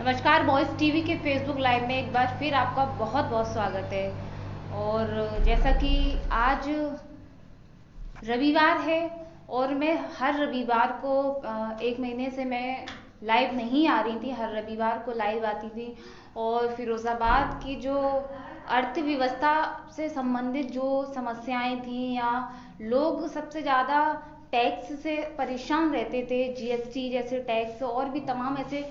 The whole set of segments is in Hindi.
नमस्कार, वॉइस टीवी के फेसबुक लाइव में एक बार फिर आपका बहुत बहुत स्वागत है। और जैसा कि आज रविवार है और मैं हर रविवार को एक महीने से मैं लाइव नहीं आ रही थी, हर रविवार को लाइव आती थी। और फिरोज़ाबाद की जो अर्थव्यवस्था से संबंधित जो समस्याएं थी या लोग सबसे ज़्यादा टैक्स से परेशान रहते थे, जीएसटी जैसे टैक्स और भी तमाम ऐसे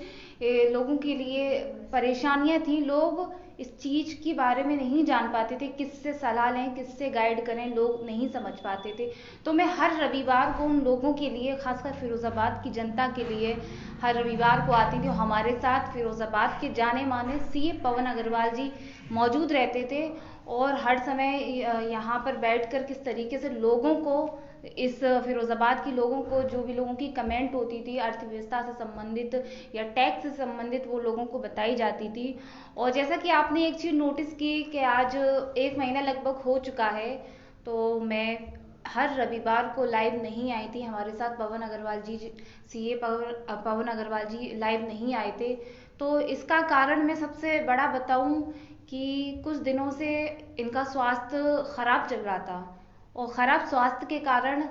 लोगों के लिए परेशानियां थी। लोग इस चीज के बारे में नहीं जान पाते थे, किससे सलाह लें, किससे गाइड करें, लोग नहीं समझ पाते थे। तो मैं हर रविवार को उन लोगों के लिए, खासकर फिरोजाबाद की जनता के लिए हर रविवार को आती थी। हमारे साथ फिरोजाबाद के जाने माने सीए पवन अग्रवाल जी मौजूद रहते थे और हर समय यहाँ पर बैठकर किस तरीके से लोगों को, इस फिरोजाबाद के लोगों को, जो भी लोगों की कमेंट होती थी अर्थव्यवस्था से संबंधित या टैक्स से संबंधित, वो लोगों को बताई जाती थी। और जैसा कि आपने एक चीज नोटिस की कि आज एक महीना लगभग हो चुका है, तो मैं हर रविवार को लाइव नहीं आई थी। हमारे साथ पवन अग्रवाल जी, सीए पवन अग्रवाल जी लाइव नहीं आए थे। तो इसका कारण मैं सबसे बड़ा बताऊं कि कुछ दिनों से इनका स्वास्थ्य खराब चल रहा था और खराब स्वास्थ्य के कारण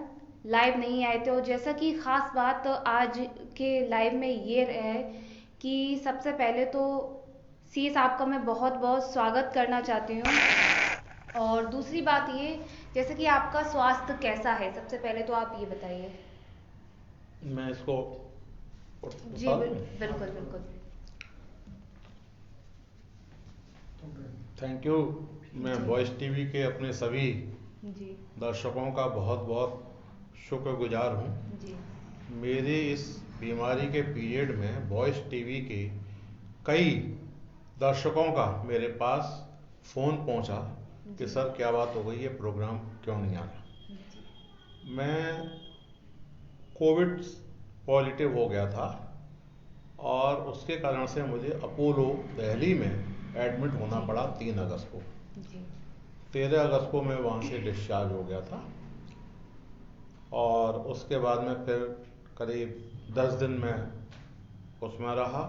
लाइव नहीं आए थे। और जैसा कि खास बात आज के लाइव में ये है कि सबसे पहले तो सी साहब का मैं बहुत बहुत स्वागत करना चाहती हूँ। और दूसरी बात ये, जैसे कि आपका स्वास्थ्य कैसा है, सबसे पहले तो आप ये बताइए। मैं इसको जी बता दूं? बिल्कुल बिल्कुल। Thank you. मैं जी वॉइस टीवी के अपने सभी जी दर्शकों का बहुत बहुत शुक्रगुजार हूँ। जी मेरे इस बीमारी के पीरियड में वॉइस टीवी के कई दर्शकों का मेरे पास फ़ोन पहुँचा कि जी सर क्या बात हो गई, ये प्रोग्राम क्यों नहीं आ रहा। जी मैं कोविड पॉजिटिव हो गया था और उसके कारण से मुझे अपोलो दिल्ली में एडमिट होना जी पड़ा 3 अगस्त को। जी 13 अगस्त को मैं वहाँ से डिस्चार्ज हो गया था और उसके बाद में फिर करीब 10 दिन में उसमें रहा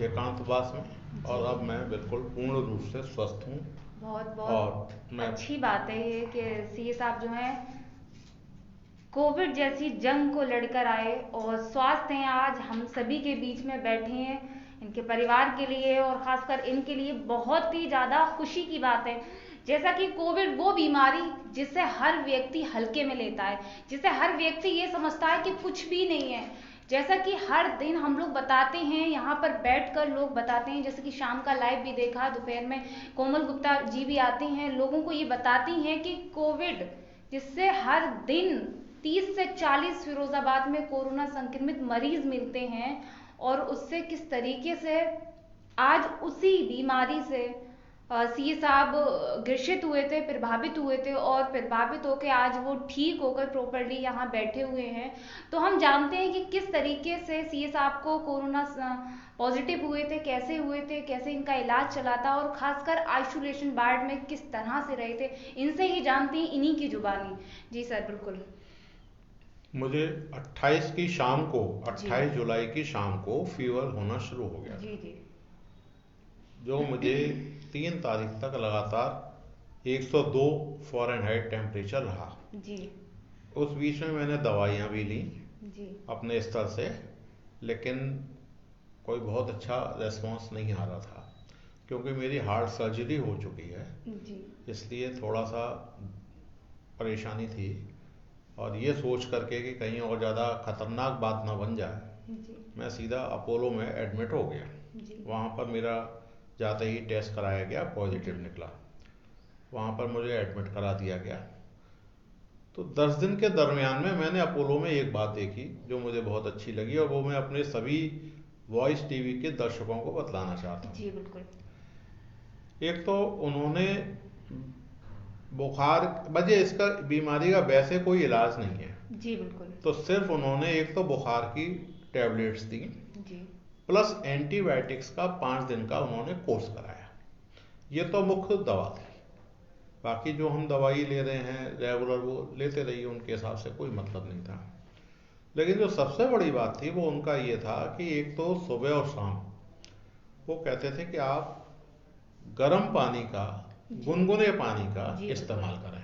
एकांतवास में जी। और अब मैं बिल्कुल पूर्ण रूप से स्वस्थ हूँ। बहुत और बहुत मैं अच्छी बात है ये कि सीए साहब जो हैं कोविड जैसी जंग को लड़कर आए और स्वास्थ्य हैं, आज हम सभी के बीच में बैठे हैं। इनके परिवार के लिए और खासकर इनके लिए बहुत ही ज़्यादा खुशी की बात है। जैसा कि कोविड वो बीमारी जिसे हर व्यक्ति हल्के में लेता है, जिसे हर व्यक्ति ये समझता है कि कुछ भी नहीं है। जैसा कि हर दिन हम लोग बताते हैं, यहाँ पर बैठकर लोग बताते हैं, जैसे कि शाम का लाइव भी देखा, दोपहर में कोमल गुप्ता जी भी आती हैं, लोगों को ये बताती हैं कि कोविड जिससे हर दिन 30 से 40 फिरोजाबाद में कोरोना संक्रमित मरीज मिलते हैं और उससे किस तरीके से आज उसी बीमारी से सीए साहब ग्रसित हुए थे, प्रभावित हुए थे और प्रभावित होकर आज वो ठीक होकर प्रॉपरली यहाँ बैठे हुए हैं। तो हम जानते हैं कि किस तरीके से सीए साहब को कोरोना पॉजिटिव हुए थे, कैसे इनका इलाज चला था और खासकर आइसोलेशन वार्ड में किस तरह से रहे थे। इनसे ही जानते हैं, इन्हीं की जुबानी। जी सर बिल्कुल। मुझे 28 की शाम को, जी 28 जुलाई की शाम को फीवर होना शुरू हो गया जी था, जी जो मुझे 3 तारीख तक लगातार 102 फ़ारेनहाइट टेम्परेचर रहा। जी उस बीच में मैंने दवाइयाँ भी ली जी अपने स्तर से, लेकिन कोई बहुत अच्छा रेस्पॉन्स नहीं आ रहा था क्योंकि मेरी हार्ट सर्जरी हो चुकी है, जी इसलिए थोड़ा सा परेशानी थी। और ये सोच करके कि कहीं और ज़्यादा खतरनाक बात ना बन जाए, जी मैं सीधा अपोलो में एडमिट हो गया। जी वहाँ पर मेरा जाते ही टेस्ट कराया गया, जी पॉजिटिव निकला। वहाँ पर मुझे एडमिट करा दिया गया। तो 10 दिन के दरमियान में मैंने अपोलो में एक बात देखी जो मुझे बहुत अच्छी लगी और वो मैं अपने सभी वॉइस टीवी के दर्शकों को बतलाना चाहता हूँ। जी बिल्कुल। एक तो उन्होंने बुखार वजह, इसका बीमारी का वैसे कोई इलाज नहीं है, जी बिल्कुल। तो सिर्फ उन्होंने एक तो बुखार की टैबलेट्स दी जी प्लस एंटीबायोटिक्स का 5 दिन का उन्होंने कोर्स कराया। ये तो मुख्य दवा थी, बाकी जो हम दवाई ले रहे हैं रेगुलर वो लेते रहिए, उनके हिसाब से कोई मतलब नहीं था। लेकिन जो सबसे बड़ी बात थी वो उनका ये था कि एक तो सुबह और शाम वो कहते थे कि आप गर्म पानी का, जी गुनगुने पानी का जी बिल्कुल। इस्तेमाल करें।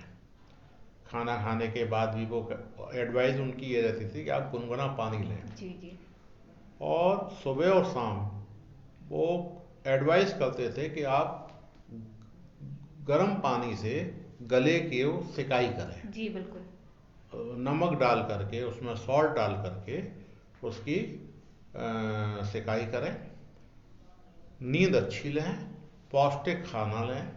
खाना खाने के बाद भी वो एडवाइस उनकी ये रहती थी कि आप गुनगुना पानी लें। जी जी और सुबह और शाम वो एडवाइस करते थे कि आप गर्म पानी से गले की सिकाई करें, जी बिल्कुल। नमक डाल करके, उसमें सॉल्ट डाल करके उसकी सिकाई करें। नींद अच्छी लें, पौष्टिक खाना लें।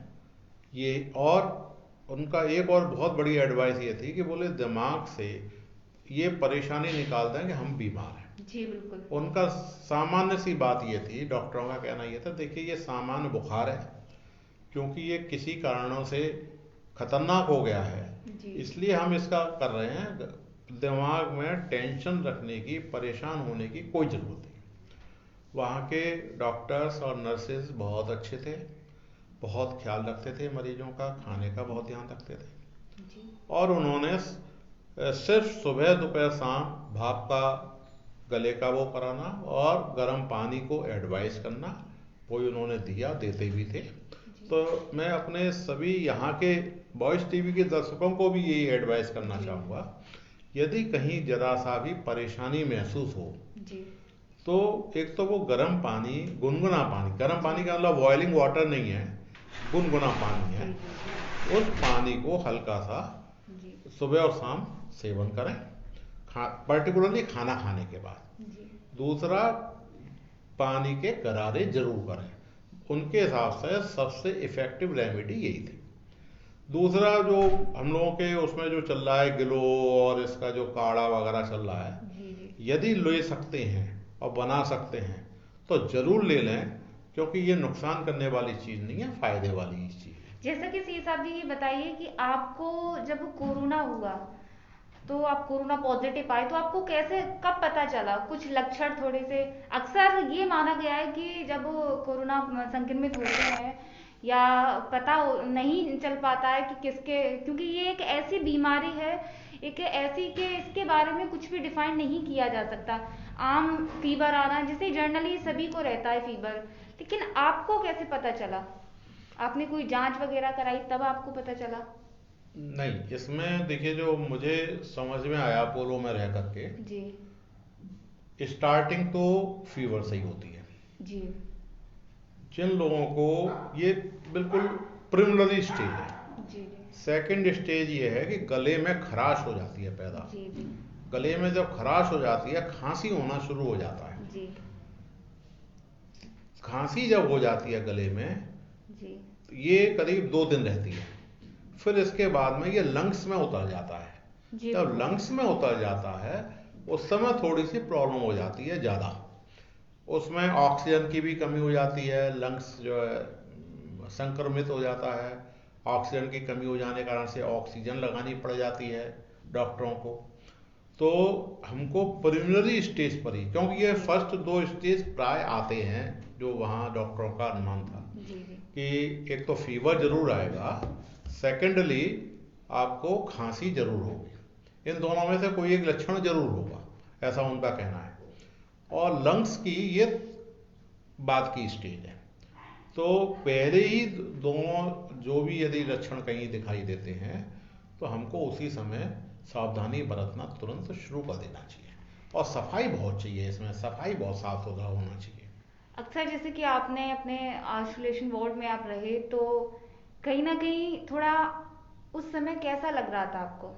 ये, और उनका एक और बहुत बड़ी एडवाइस ये थी कि बोले दिमाग से ये परेशानी निकाल दें कि हम बीमार हैं। जी बिल्कुल। उनका सामान्य सी बात ये थी, डॉक्टरों का कहना ये था, देखिए ये सामान्य बुखार है, क्योंकि ये किसी कारणों से खतरनाक हो गया है, जी इसलिए हम इसका कर रहे हैं। दिमाग में टेंशन रखने की, परेशान होने की कोई ज़रूरत नहीं। वहाँ के डॉक्टर्स और नर्सेज बहुत अच्छे थे, बहुत ख्याल रखते थे मरीजों का, खाने का बहुत ध्यान रखते थे। जी और उन्होंने सिर्फ सुबह दोपहर शाम भाप का गले का वो कराना और गर्म पानी को एडवाइस करना, वही उन्होंने दिया, देते भी थे। जी तो मैं अपने सभी यहाँ के वॉइस टीवी के दर्शकों को भी यही एडवाइस करना जी चाहूँगा, यदि कहीं जरा सा भी परेशानी महसूस हो जी तो एक तो वो गर्म पानी, गुनगुना पानी, गर्म जी पानी का मतलब बॉइलिंग वाटर नहीं है, गुनगुना पानी है, जी जी उस पानी को हल्का सा जी सुबह और शाम सेवन करें, पर्टिकुलरली खाना खाने के बाद। जी दूसरा, पानी के गरारे जरूर करें, उनके हिसाब से सबसे इफेक्टिव रेमेडी यही थी। दूसरा, जो हम लोगों के उसमें जो चल रहा है गिलो और इसका जो काढ़ा वगैरह चल रहा है, जी जी यदि ले सकते हैं और बना सकते हैं तो जरूर ले लें, क्योंकि ये नुकसान करने वाली चीज़ नहीं है, फायदे वाली चीज़ है। जैसा कि सी साहब जी ये बताइए कि आपको जब कोरोना हुआ तो आप कोरोना पॉजिटिव आए तो आपको कैसे, कब पता चला, कुछ लक्षण थोड़े से। अक्सर ये माना गया है कि जब कोरोना संक्रमित होते हैं या पता नहीं चल पाता है कि किसके, क्योंकि ये एक ऐसी बीमारी है, एक ऐसी कि इसके बारे में कुछ भी डिफाइन नहीं किया जा सकता। आम फीवर आना जैसे जनरली सभी को रहता है फीवर, लेकिन आपको कैसे पता चला? आपने कोई जांच वगैरह कराई तब आपको पता चला? नहीं, इसमें देखिए जो मुझे समझ में आया अपोलो में रह करके, जी स्टार्टिंग तो फीवर से ही होती है। जी जिन लोगों को ये बिल्कुल प्रिलिमिनरी स्टेज है। जी सेकंड स्टेज ये है कि गले में खराश हो जाती है पैदा। जी जी गले में जब खराश हो जाती है, खांसी होना शुरू हो जाता है। जी खांसी जब हो जाती है गले में, जी ये करीब 2 दिन रहती है। फिर इसके बाद में ये लंग्स में उतर जाता है। जी जब लंग्स में उतर जाता है, उस समय थोड़ी सी प्रॉब्लम हो जाती है ज़्यादा। उसमें ऑक्सीजन की भी कमी हो जाती है, लंग्स जो है संक्रमित हो जाता है। ऑक्सीजन की कमी हो जाने के कारण से ऑक्सीजन लगानी पड़ जाती है डॉक्टरों को। तो हमको प्रिलिमिनरी स्टेज पर ही, क्योंकि ये फर्स्ट 2 स्टेज प्राय आते हैं, जो वहाँ डॉक्टरों का अनुमान था जी जी कि एक तो फीवर जरूर आएगा, सेकेंडली आपको खांसी जरूर होगी, इन दोनों में से कोई एक लक्षण जरूर होगा, ऐसा उनका कहना है। और लंग्स की ये बाद की स्टेज है। तो पहले ही दोनों जो भी यदि लक्षण कहीं दिखाई देते हैं तो हमको उसी समय सावधानी बरतना तुरंत शुरू कर देना चाहिए। और सफाई बहुत चाहिए, इसमें सफाई बहुत साफ सुथरा होना चाहिए। अक्सर जैसे कि आपने अपने आइसोलेशन वार्ड में आप रहे तो कहीं ना कहीं थोड़ा उस समय कैसा लग रहा था आपको?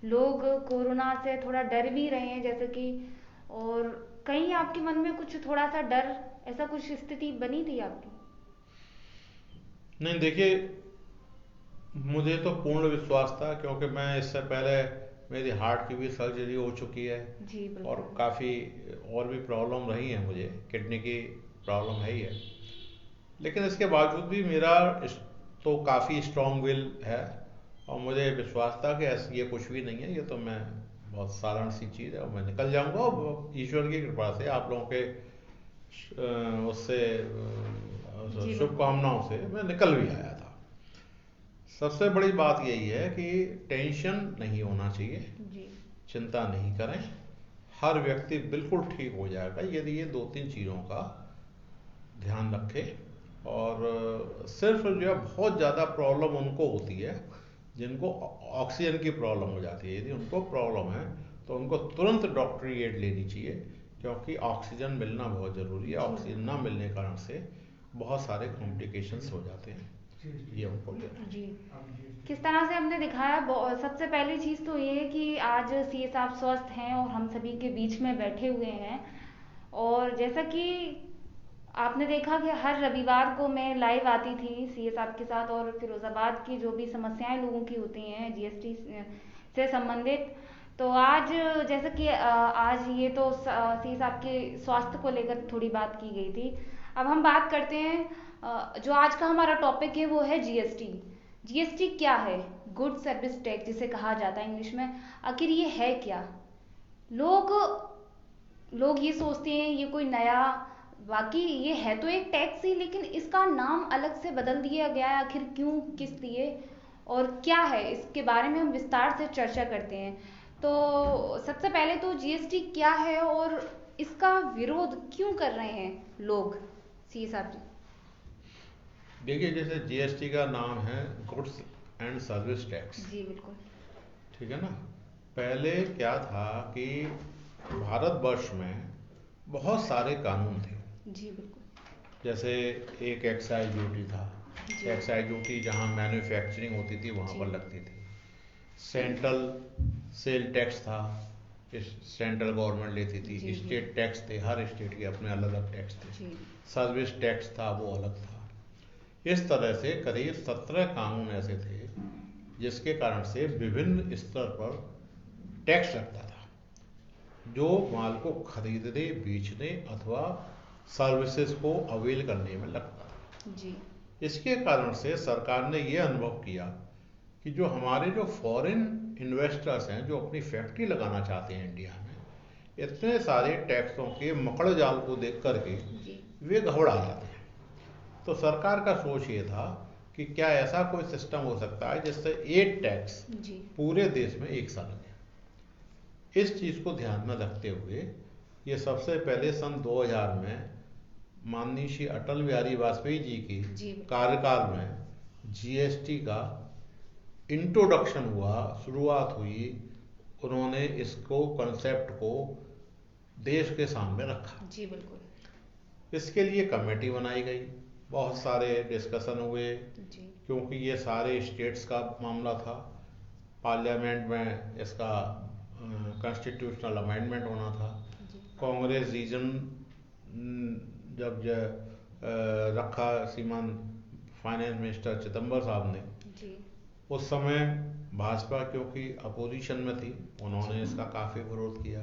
लोग कोरोना से थोड़ा डर भी रहे हैं जैसे कि, और कहीं आपके मन में कुछ थोड़ा सा डर, ऐसा कुछ स्थिति बनी थी आपकी? नहीं, देखिए मुझे तो पूर्ण विश्वास था, क्योंकि मैं इससे पहले मेरी हार्ट की भी सर्जरी हो चुकी है जी और बिल्कुल। काफ़ी और भी प्रॉब्लम रही है, मुझे किडनी की प्रॉब्लम है ही है। लेकिन इसके बावजूद भी मेरा तो काफ़ी स्ट्रॉन्ग विल है और मुझे विश्वास था कि ऐसा ये कुछ भी नहीं है, ये तो मैं बहुत साधारण सी चीज़ है और मैं निकल जाऊंगा। और ईश्वर की कृपा से, आप लोगों के उससे जी बिल्कुल। शुभकामनाओं से मैं निकल भी आया था। सबसे बड़ी बात यही है कि टेंशन नहीं होना चाहिए, जी चिंता नहीं करें। हर व्यक्ति बिल्कुल ठीक हो जाएगा यदि ये 2-3 चीज़ों का ध्यान ध्यान रखें। और सिर्फ जो है बहुत ज़्यादा प्रॉब्लम उनको होती है जिनको ऑक्सीजन की प्रॉब्लम हो जाती है। यदि उनको प्रॉब्लम है तो उनको तुरंत डॉक्टरी एड लेनी चाहिए, क्योंकि ऑक्सीजन मिलना बहुत ज़रूरी है। ऑक्सीजन ना मिलने के कारण से बहुत सारे कॉम्प्लिकेशंस हो जाते हैं, ये उनको लेना जी। किस तरह से हमने दिखाया, सबसे पहली चीज़ तो ये है कि आज सीए साहब स्वस्थ हैं और हम सभी के बीच में बैठे हुए हैं। और जैसा कि आपने देखा कि हर रविवार को मैं लाइव आती थी सीए साहब के साथ, और फिरोजाबाद की जो भी समस्याएं लोगों की होती हैं जीएसटी से संबंधित। तो आज जैसा कि आज ये तो सीए साहब के स्वास्थ्य को लेकर थोड़ी बात की गई थी। अब हम बात करते हैं, जो आज का हमारा टॉपिक है वो है जीएसटी। जीएसटी क्या है? गुड सर्विस टैक्स जिसे कहा जाता है इंग्लिश में। आखिर ये है क्या? लोग लोग ये सोचते हैं ये कोई नया, बाकी ये है तो एक टैक्स ही, लेकिन इसका नाम अलग से बदल दिया गया है। आखिर क्यों, किस लिए और क्या है, इसके बारे में हम विस्तार से चर्चा करते हैं। तो सबसे पहले तो जीएसटी क्या है और इसका विरोध क्यों कर रहे हैं लोग, सी साहब जी? देखिए, जैसे जीएसटी का नाम है गुड्स एंड सर्विस टैक्स। जी बिल्कुल। ठीक है ना। पहले क्या था कि भारतवर्ष में बहुत सारे कानून थे। जी बिल्कुल। जैसे एक एक्साइज ड्यूटी था। एक्साइज ड्यूटी जहाँ मैन्युफैक्चरिंग होती थी वहाँ पर लगती थी। सेंट्रल सेल टैक्स था, सेंट्रल गवर्नमेंट लेती थी। स्टेट टैक्स थे, हर स्टेट के अपने अलग अलग टैक्स थे। सर्विस टैक्स था, वो अलग था। इस तरह से करीब 17 कानून ऐसे थे जिसके कारण से विभिन्न स्तर पर टैक्स लगता था, जो माल को खरीदने, बेचने अथवा सर्विसेज को अवेल करने में लगता था। जी। इसके कारण से सरकार ने ये अनुभव किया कि जो हमारे जो फॉरेन इन्वेस्टर्स हैं, जो अपनी फैक्ट्री लगाना चाहते हैं इंडिया में, इतने सारे टैक्सों के मकड़ जाल को देख करके वे घबरा जाते हैं। तो सरकार का सोच ये था कि क्या ऐसा कोई सिस्टम हो सकता है जिससे एक टैक्स पूरे देश में एक साथ लगे। इस चीज को ध्यान में रखते हुए ये सबसे पहले सन 2000 में माननीय श्री अटल बिहारी वाजपेयी जी की कार्यकाल में जीएसटी का इंट्रोडक्शन हुआ, शुरुआत हुई। उन्होंने इसको कॉन्सेप्ट को देश के सामने रखा। जी बिल्कुल। इसके लिए कमेटी बनाई गई, बहुत सारे डिस्कशन हुए, क्योंकि ये सारे स्टेट्स का मामला था। पार्लियामेंट में इसका कॉन्स्टिट्यूशनल अमेंडमेंट होना था। कांग्रेस रीजन जब रखा श्रीमान फाइनेंस मिनिस्टर चिदम्बर साहब ने, उस समय भाजपा क्योंकि अपोजिशन में थी, उन्होंने इसका काफ़ी विरोध किया।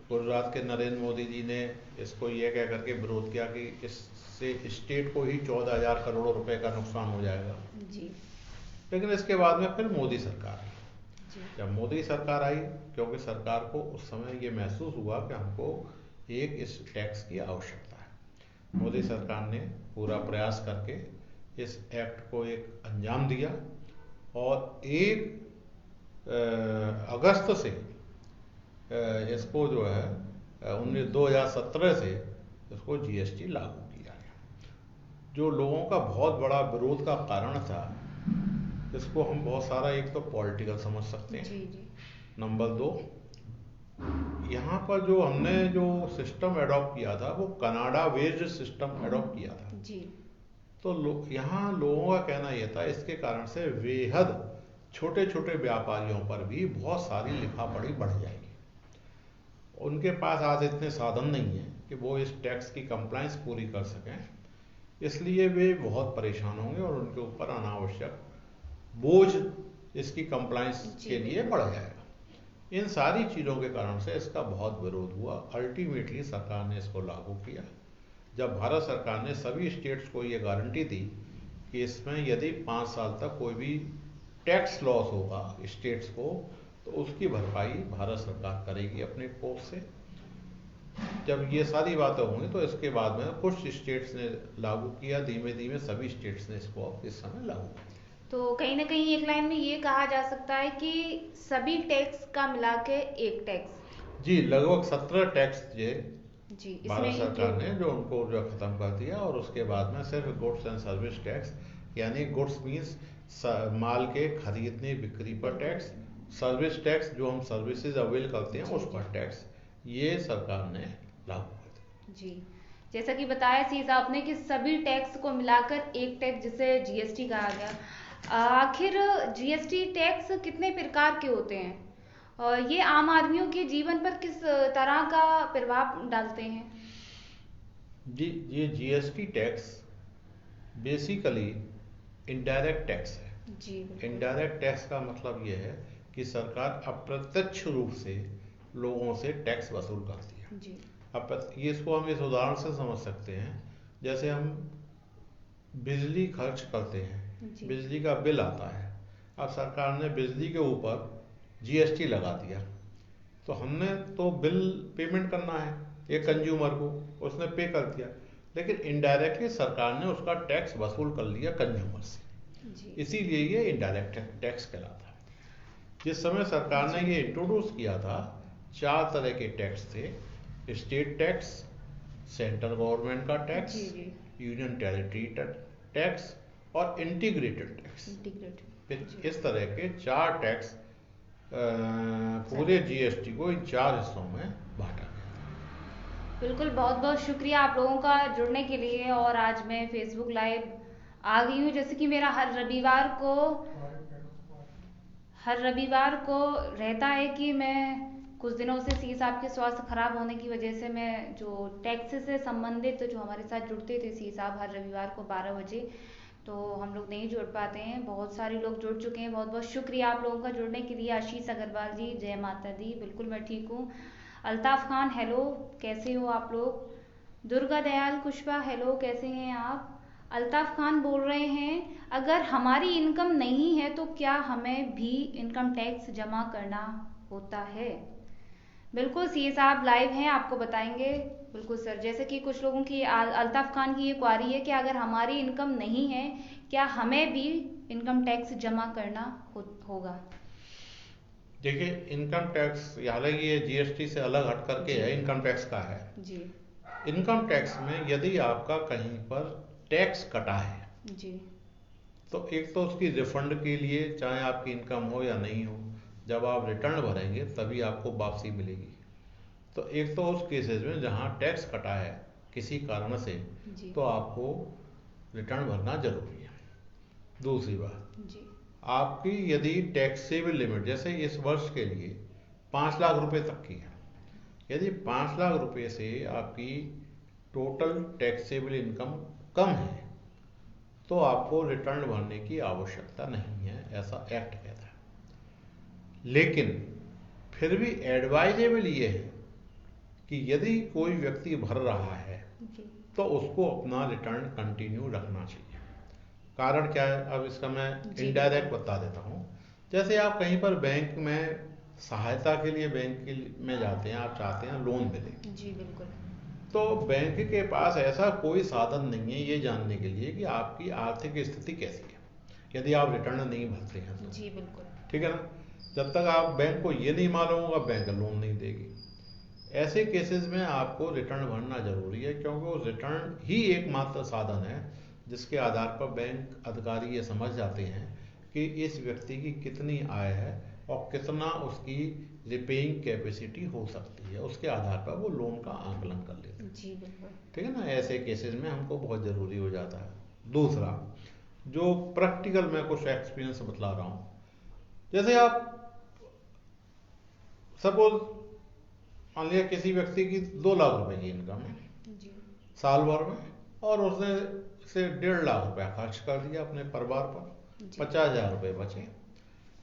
गुजरात के नरेंद्र मोदी जी ने इसको ये कह करके विरोध किया कि इससे स्टेट को ही 14,000 करोड़ रुपए का नुकसान हो जाएगा। जी। लेकिन इसके बाद में फिर मोदी सरकार आई। जब मोदी सरकार आई, क्योंकि सरकार को उस समय ये महसूस हुआ कि हमको एक इस टैक्स की आवश्यकता है, मोदी सरकार ने पूरा प्रयास करके इस एक्ट को एक अंजाम दिया और 1 अगस्त से इसको जो है 2017 से इसको जीएसटी लागू किया गया। जो लोगों का बहुत बड़ा विरोध का कारण था, इसको हम बहुत सारा एक तो पॉलिटिकल समझ सकते हैं। नंबर 2, यहाँ पर जो हमने जो सिस्टम एडॉप्ट किया था वो कनाडा बेस्ड सिस्टम एडॉप्ट किया था। जी। तो यहाँ लोगों का कहना यह था इसके कारण से बेहद छोटे छोटे व्यापारियों पर भी बहुत सारी लिखा-पढ़ी बढ़ जाएगी। उनके पास आज इतने साधन नहीं है कि वो इस टैक्स की कंप्लायंस पूरी कर सकें, इसलिए वे बहुत परेशान होंगे और उनके ऊपर अनावश्यक बोझ इसकी कंप्लायंस के लिए बढ़ जाएगा। इन सारी चीज़ों के कारण से इसका बहुत विरोध हुआ। अल्टीमेटली सरकार ने इसको लागू किया। जब भारत सरकार ने सभी स्टेट्स को ये गारंटी दी कि इसमें यदि 5 साल तक कोई भी टैक्स लॉस होगा स्टेट्स को, तो उसकी भरपाई भारत सरकार करेगी अपने कोष से। जब ये सारी बातें होंगी तो इसके बाद में कुछ स्टेट्स ने लागू किया, धीमे धीमे सभी स्टेट्स ने इसको इस समय लागू किया। तो कहीं ना कहीं एक लाइन में ये कहा जा सकता है कि सभी टैक्स का मिला के एक टैक्स। जी, लगभग 17 टैक्स जी, भारत इसमें सरकार ने जो उनको जो खत्म कर दिया, और उसके बाद में सिर्फ गुड्स एंड सर्विस टैक्स, यानी गुड्स मीन्स माल के खरीदने बिक्री पर बिल्कुल टैक्स, सर्विस टैक्स जो हम सर्विसेज अवेल करते हैं जी उस जी पर टैक्स, ये सरकार ने लागू कर दिया। जी। जैसा कि बताया सी साहब ने कि सभी टैक्स को मिलाकर एक टैक्स जिसे जीएसटी कहा गया। आखिर जीएसटी टैक्स कितने प्रकार के होते हैं और ये आम आदमियों के जीवन पर किस तरह का प्रभाव डालते हैं? जी, ये GST tax basically indirect tax है। जी बिल्कुल। इनडायरेक्ट टैक्स का मतलब ये है कि सरकार अप्रत्यक्ष रूप से लोगों से टैक्स वसूल करती है। जी अब ये इसको हम इस उदाहरण से समझ सकते हैं, जैसे हम बिजली खर्च करते हैं, जी बिजली का बिल आता है, अब सरकार ने बिजली के ऊपर जीएसटी लगा दिया, तो हमने तो बिल पेमेंट करना है एक कंज्यूमर को, उसने पे कर दिया, लेकिन इनडायरेक्टली सरकार ने उसका टैक्स वसूल कर लिया कंज्यूमर से, जी इसीलिए ये इनडायरेक्ट टैक्स कहलाता है। जिस समय सरकार ने ये इंट्रोड्यूस किया था, 4 तरह के टैक्स थे: स्टेट टैक्स, सेंट्रल गवर्नमेंट का टैक्स, जी जी यूनियन टेरिटरी टैक्स और इंटीग्रेटेड टैक्स। इंटीग्रेटेड। इस तरह के 4 टैक्स पूरे जीएसटी को इन 4 हिस्सों में बांटा गया। बिल्कुल, बहुत बहुत शुक्रिया आप लोगों का जुड़ने के लिए। और आज मैं फेसबुक लाइव आ गई हूँ, जैसे कि मेरा हर रविवार को रहता है कि मैं कुछ दिनों से सी साहब के स्वास्थ्य खराब होने की वजह से मैं जो टैक्स से संबंधित जो हमारे साथ जुड़ते थे सी साहब हर रविवार को 12 बजे, तो हम लोग नहीं जुड़ पाते हैं। बहुत सारे लोग जुड़ चुके हैं, बहुत बहुत शुक्रिया आप लोगों का जुड़ने के लिए। आशीष अग्रवाल जी, जय माता दी। बिल्कुल मैं ठीक हूँ। अल्ताफ खान, हेलो, कैसे हो आप लोग? दुर्गा दयाल कुशवा, हेलो, कैसे हैं आप? अल्ताफ खान बोल रहे हैं, अगर हमारी इनकम नहीं है तो क्या हमें भी इनकम टैक्स जमा करना होता है? बिल्कुल, सीए साहब लाइव हैं, आपको बताएंगे। बिल्कुल सर, जैसे कि कुछ लोगों की अल्ताफ खान की ये क्वारी है कि अगर हमारी इनकम नहीं है क्या हमें भी इनकम टैक्स जमा करना होगा? देखिए, इनकम टैक्स, हालांकि ये जीएसटी से अलग हट करके जी है, इनकम टैक्स का है। जी इनकम टैक्स में यदि आपका कहीं पर टैक्स कटा है, जी तो एक तो उसकी रिफंड के लिए, चाहे आपकी इनकम हो या नहीं हो, जब आप रिटर्न भरेंगे तभी आपको वापसी मिलेगी। तो एक तो उस केसेस में जहाँ टैक्स कटा है किसी कारण से, जी तो आपको रिटर्न भरना जरूरी है। दूसरी बात, जी आपकी यदि टैक्सेबल लिमिट जैसे इस वर्ष के लिए 5 लाख रुपए तक की है, यदि 5 लाख रुपए से आपकी टोटल टैक्सेबल इनकम कम है, तो आपको रिटर्न भरने की आवश्यकता नहीं है, ऐसा एक्ट कहता है। लेकिन फिर भी एडवाइजेबल ये है कि यदि कोई व्यक्ति भर रहा है जी तो उसको अपना रिटर्न कंटिन्यू रखना चाहिए। कारण क्या है, अब इसका मैं जी इनडायरेक्ट बिल्कुल बता देता हूँ। जैसे आप कहीं पर बैंक में सहायता के लिए में जाते हैं, आप चाहते हैं लोन मिले, जी बिल्कुल तो बैंक के पास ऐसा कोई साधन नहीं है ये जानने के लिए कि आपकी आर्थिक स्थिति कैसी है, यदि आप रिटर्न नहीं भरते हैं तो। जी बिल्कुल ठीक है ना? जब तक आप बैंक को ये नहीं मालूम होगा, बैंक लोन नहीं देगी। ऐसे केसेस में आपको रिटर्न भरना जरूरी है, क्योंकि वो रिटर्न ही एकमात्र साधन है जिसके आधार पर बैंक अधिकारी ये समझ जाते हैं कि इस व्यक्ति की कितनी आय है और कितना उसकी रिपेइंग कैपेसिटी हो सकती है, उसके आधार पर वो लोन का आकलन कर लेते हैं। जी बिल्कुल ठीक है ना? ऐसे केसेस में हमको बहुत ज़रूरी हो जाता है। दूसरा, जो प्रैक्टिकल मैं कुछ एक्सपीरियंस बतला रहा हूँ, जैसे आप सपोज मान लिया किसी व्यक्ति की 2 लाख रुपए की इनकम है जी साल भर में, और उसने से 1.5 लाख रुपया खर्च कर दिया अपने परिवार पर, जी 50,000 रुपये बचे।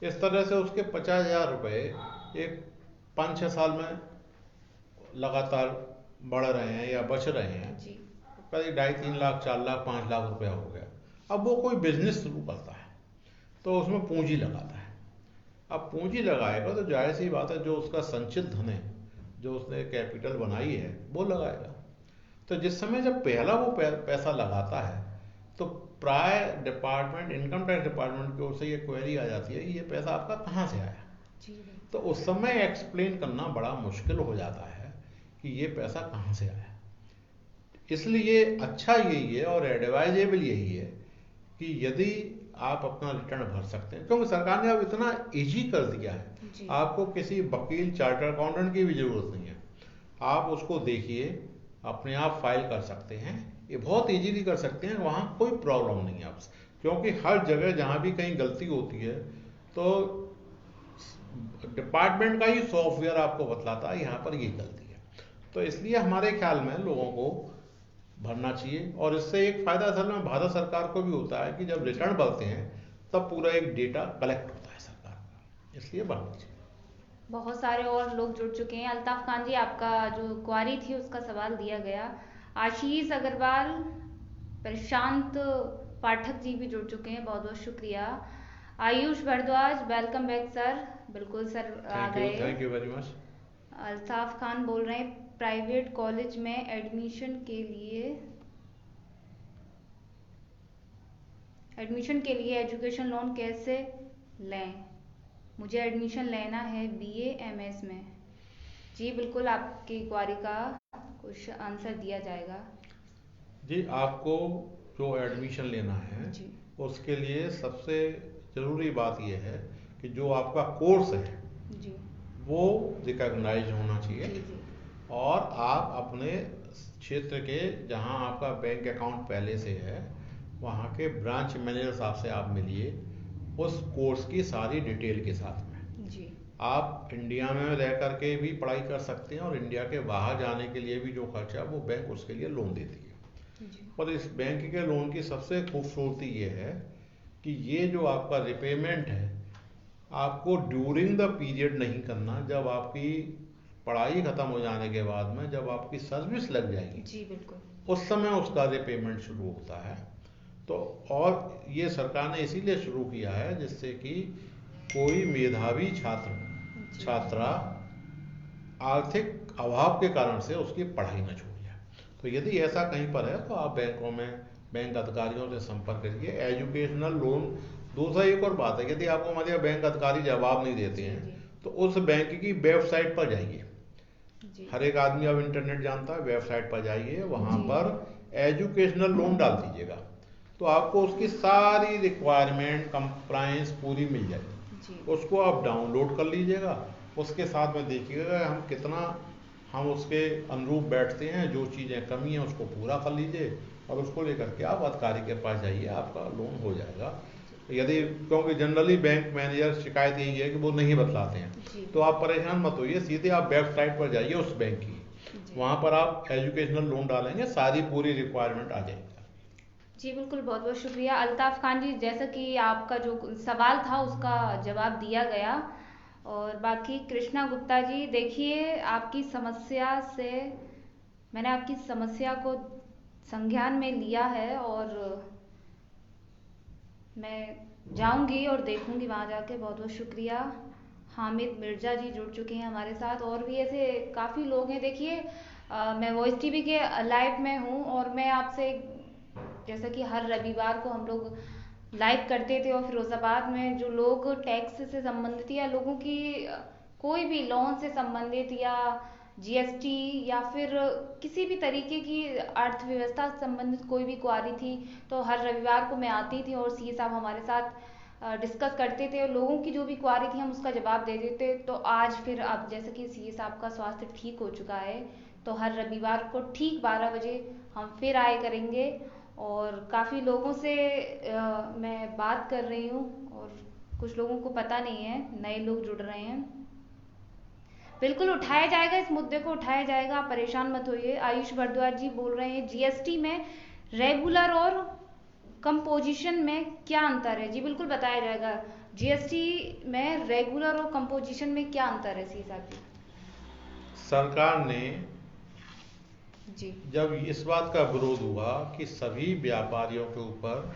इस तरह से उसके 50,000 रुपये एक 5-6 साल में लगातार बढ़ रहे हैं या बच रहे हैं, जी करीब 2.5-3 लाख, 4 लाख, 5 लाख रुपया हो गया। अब वो कोई बिजनेस शुरू करता है तो उसमें पूंजी लगाता है। अब पूंजी लगाएगा तो जाहिर सी बात है, जो उसका संचित धन है, जो उसने कैपिटल बनाई है, वो लगाएगा। तो जिस समय जब पहला वो पैसा लगाता है, तो प्राय डिपार्टमेंट, इनकम टैक्स डिपार्टमेंट की ओर से ये क्वेरी आ जाती है, ये पैसा आपका कहाँ से आया? जी तो उस समय एक्सप्लेन करना बड़ा मुश्किल हो जाता है कि ये पैसा कहाँ से आया। इसलिए अच्छा यही है और एडवाइजेबल यही है कि यदि आप अपना रिटर्न भर सकते हैं, क्योंकि सरकार ने अब इतना इजी कर दिया है, जी आपको किसी वकील चार्टर अकाउंटेंट की भी जरूरत नहीं है। आप उसको देखिए, अपने आप फाइल कर सकते हैं, ये बहुत इजीली कर सकते हैं, वहाँ कोई प्रॉब्लम नहीं है आपसे। क्योंकि हर जगह जहाँ भी कहीं गलती होती है तो डिपार्टमेंट का ही सॉफ्टवेयर आपको बतलाता है यहाँ पर ये गलती है। तो इसलिए हमारे ख्याल में लोगों को भरना चाहिए, और इससे एक फायदा असल में भारत सरकार को भी होता है कि जब रिटर्न भरते हैं तब पूरा एक डेटा कलेक्ट होता है सरकार का, इसलिए भरना चाहिए। बहुत सारे और लोग जुड़ चुके हैं। अल्ताफ खान जी, आपका जो क्वारी थी उसका सवाल दिया गया। आशीष अग्रवाल, प्रशांत पाठक जी भी जुड़ चुके हैं, बहुत बहुत शुक्रिया। Ayush Bhardwaj, welcome back sir. बिल्कुल सर, आ गए। Thank you very much. Altaf Khan बोल रहे हैं प्राइवेट कॉलेज में एडमिशन के लिए एजुकेशन लोन कैसे लें? मुझे एडमिशन लेना है बीए एमएस में। जी बिल्कुल, आपकी क्वारी का कुछ आंसर दिया जाएगा। जी, आपको जो एडमिशन लेना है जी उसके लिए सबसे ज़रूरी बात यह है कि जो आपका कोर्स है जी वो रिकॉग्नाइज होना जी चाहिए, जी और आप अपने क्षेत्र के जहां आपका बैंक अकाउंट पहले से है वहां के ब्रांच मैनेजर साहब से आप मिलिए उस कोर्स की सारी डिटेल के साथ में। जी आप इंडिया में रह करके भी पढ़ाई कर सकते हैं, और इंडिया के बाहर जाने के लिए भी जो खर्चा वो बैंक उसके लिए लोन देती है। जी और इस बैंक के लोन की सबसे खूबसूरती ये है कि ये जो आपका रिपेमेंट है आपको ड्यूरिंग द पीरियड नहीं करना, जब आपकी पढ़ाई खत्म हो जाने के बाद में जब आपकी सर्विस लग जाएगी जी बिल्कुल। उस समय उसका रिपेमेंट शुरू होता है। तो और ये सरकार ने इसीलिए शुरू किया है जिससे कि कोई मेधावी छात्र जी छात्रा आर्थिक अभाव के कारण से उसकी पढ़ाई न छूट जाए। तो यदि ऐसा कहीं पर है तो आप बैंकों में बैंक अधिकारियों से संपर्क करिए। एजुकेशनल लोन, दूसरा एक और बात है, यदि आपको मतलब बैंक अधिकारी जवाब नहीं देते जी हैं जी तो उस बैंक की वेबसाइट पर जाइए। जी हर एक आदमी अब इंटरनेट जानता है, वेबसाइट पर जाइए, वहाँ जी पर एजुकेशनल लोन डाल दीजिएगा तो आपको उसकी सारी रिक्वायरमेंट कंप्लायंस पूरी मिल जाएगी। जी उसको आप डाउनलोड कर लीजिएगा, उसके साथ में देखिएगा हम उसके अनुरूप बैठते हैं, जो चीज़ें कमी हैं उसको पूरा कर लीजिए और उसको लेकर के आप अधिकारी के पास जाइए, आपका लोन हो जाएगा। यदि क्योंकि जनरली बैंक मैनेजर शिकायत यही है कि वो नहीं बतलाते हैं, जी तो आप परेशान मत होइए, सीधे आप वेबसाइट पर जाइए उस बैंक की, जी वहाँ पर आप एजुकेशनल लोन डालेंगे, सारी पूरी रिक्वायरमेंट आ जाएगी। जी बिल्कुल, बहुत बहुत शुक्रिया अल्ताफ खान जी। जैसा कि आपका जो सवाल था उसका जवाब दिया गया। और बाकी कृष्णा गुप्ता जी, देखिए आपकी समस्या से मैंने आपकी समस्या को संज्ञान में लिया है और मैं जाऊंगी और देखूंगी वहाँ जाके। बहुत बहुत शुक्रिया। हामिद मिर्जा जी जुड़ चुके हैं हमारे साथ, और भी ऐसे काफ़ी लोग हैं। देखिए मैं वॉइस टीवी के लाइव में हूँ और मैं आपसे, जैसा कि हर रविवार को हम लोग लाइव करते थे, और फिरोजाबाद में जो लोग टैक्स से संबंधित या लोगों की कोई भी लोन से संबंधित या जीएसटी या फिर किसी भी तरीके की अर्थव्यवस्था से संबंधित कोई भी क्वारी थी तो हर रविवार को मैं आती थी और सीए साहब हमारे साथ डिस्कस करते थे और लोगों की जो भी क्वारी थी हम उसका जवाब दे देते। तो आज फिर अब जैसे कि सीए साहब का स्वास्थ्य ठीक हो चुका है तो हर रविवार को ठीक 12 बजे हम फिर आए करेंगे। और काफ़ी लोगों से मैं बात कर रही हूँ और कुछ लोगों को पता नहीं है, नए लोग जुड़ रहे हैं। बिल्कुल उठाया जाएगा, इस मुद्दे को उठाया जाएगा, आप परेशान मत होइए। आयुष भारद्वाज जी बोल रहे हैं जीएसटी में रेगुलर और कंपोजिशन में क्या अंतर है? जी बिल्कुल बताया जाएगा। जीएसटी में रेगुलर और कंपोजिशन में क्या अंतर है सी साहब जी? सरकार ने जी जब इस बात का विरोध हुआ कि सभी व्यापारियों के ऊपर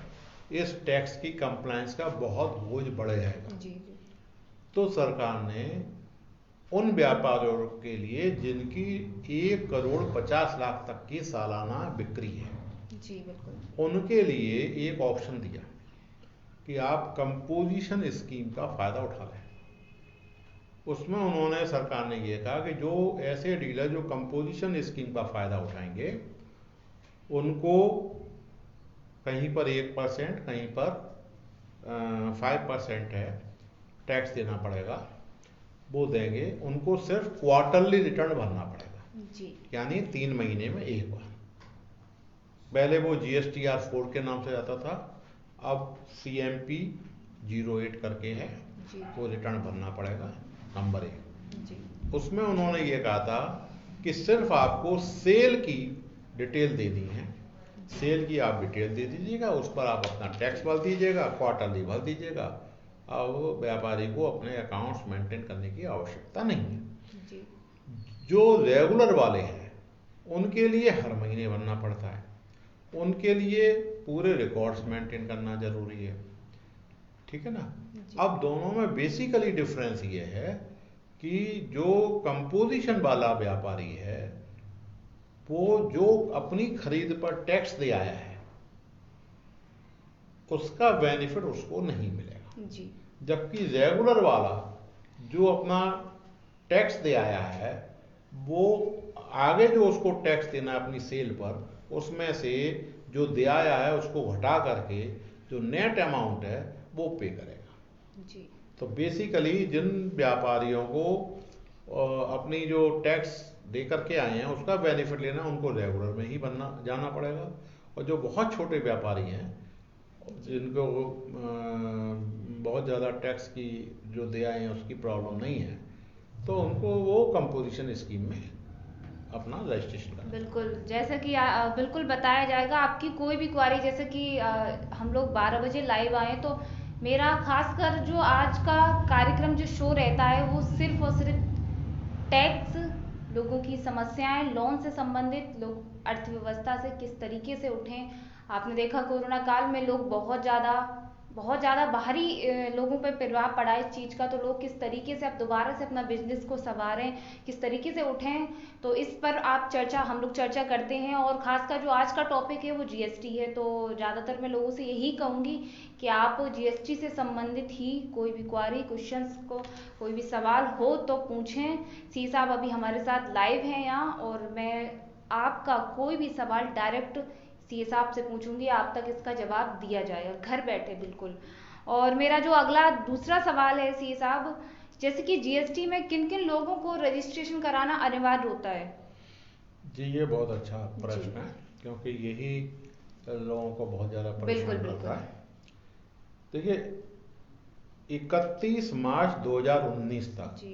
इस टैक्स की कंप्लायंस का बहुत बोझ बढ़ जाएगा, जी जी तो सरकार ने उन व्यापारियों के लिए जिनकी 1,50,00,000 तक की सालाना बिक्री है जी बिल्कुल उनके लिए एक ऑप्शन दिया कि आप कंपोजिशन स्कीम का फायदा उठा लें। उसमें उन्होंने, सरकार ने ये कहा कि जो ऐसे डीलर जो कंपोजिशन स्कीम का फ़ायदा उठाएंगे उनको कहीं पर 1%, कहीं पर 5% है टैक्स देना पड़ेगा, वो देंगे। उनको सिर्फ क्वार्टरली रिटर्न भरना पड़ेगा जी। यानी 3 महीने में एक बार। पहले वो GSTR 4 के नाम से आता था, अब CMP 08 करके है, वो रिटर्न भरना पड़ेगा, नंबर 1 जी। उसमें उन्होंने ये कहा था कि सिर्फ आपको सेल की डिटेल देनी है, सेल की आप डिटेल दे दीजिएगा, उस पर आप अपना टैक्स भर दीजिएगा, क्वार्टरली भर दीजिएगा। अब व्यापारी को अपने अकाउंट्स मेंटेन करने की आवश्यकता नहीं है। जी। जो रेगुलर वाले हैं उनके लिए हर महीने भरना पड़ता है, उनके लिए पूरे रिकॉर्ड्स मेंटेन करना जरूरी है, ठीक है ना। अब दोनों में बेसिकली डिफरेंस ये है कि जो कंपोजिशन वाला व्यापारी है वो जो अपनी खरीद पर टैक्स दे आया है उसका बेनिफिट उसको नहीं मिलेगा जी। जबकि रेगुलर वाला जो अपना टैक्स दे आया है वो आगे जो उसको टैक्स देना है अपनी सेल पर, उसमें से जो दे आया है उसको घटा करके जो नेट अमाउंट है वो पे करेगा। जी। तो बेसिकली जिन व्यापारियों को अपनी जो टैक्स दे करके आए हैं उसका बेनिफिट लेना, उनको रेगुलर में ही बनना जाना पड़ेगा। और जो बहुत छोटे व्यापारी हैं जिनको बहुत ज़्यादा टैक्स की जो दे आए हैं उसकी प्रॉब्लम नहीं है, तो उनको वो कंपोजिशन स्कीम में अपना रजिस्ट्रेशन करना। बिल्कुल, जैसा कि बिल्कुल बताया जाएगा। आपकी कोई भी क्वारी, जैसे कि हम लोग 12 बजे लाइव आए, तो मेरा खासकर जो आज का कार्यक्रम जो शो रहता है वो सिर्फ और सिर्फ टैक्स, लोगों की समस्याएं, लोन से संबंधित, लोग अर्थव्यवस्था से किस तरीके से उठें। आपने देखा कोरोना काल में लोग बहुत ज़्यादा बाहरी लोगों पर प्रभाव पड़ा इस चीज़ का, तो लोग किस तरीके से अब दोबारा से अपना बिजनेस को संवारें, किस तरीके से उठें, तो इस पर हम लोग चर्चा करते हैं। और खासकर जो आज का टॉपिक है वो GST है। तो ज़्यादातर मैं लोगों से यही कहूँगी कि आप GST से संबंधित ही कोई भी क्वारी, क्वेश्चंस को कोई भी सवाल हो तो पूछें। सी साहब अभी हमारे साथ लाइव हैं यहाँ, और मैं आपका कोई भी सवाल डायरेक्ट सी साहब से पूछूंगी, आप तक इसका जवाब दिया जाएगा घर बैठे, बिल्कुल। और मेरा जो अगला दूसरा सवाल है सी साहब, जैसे कि GST में किन किन लोगों को रजिस्ट्रेशन कराना अनिवार्य होता है? जी, ये बहुत अच्छा प्रश्न है क्योंकि यही लोगों को बहुत ज़्यादा परेशान करता है। देखिए, 31 मार्च 2019 तक